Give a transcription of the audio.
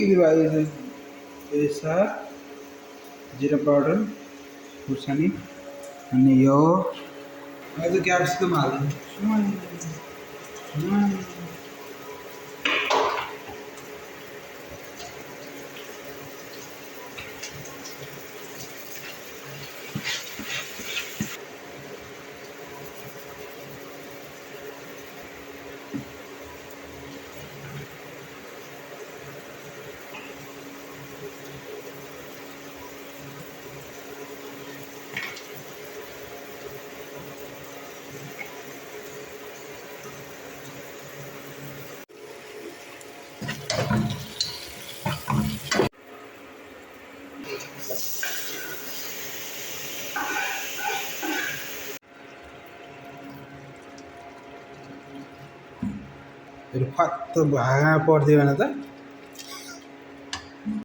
ఇది సార్ జీరా పౌడర్ కూర్చొని అన్నయ్యో అది క్యాప్సికమ్ అది ଫାତ ବାହା ପଡ଼ିଥିବେ ନା ତ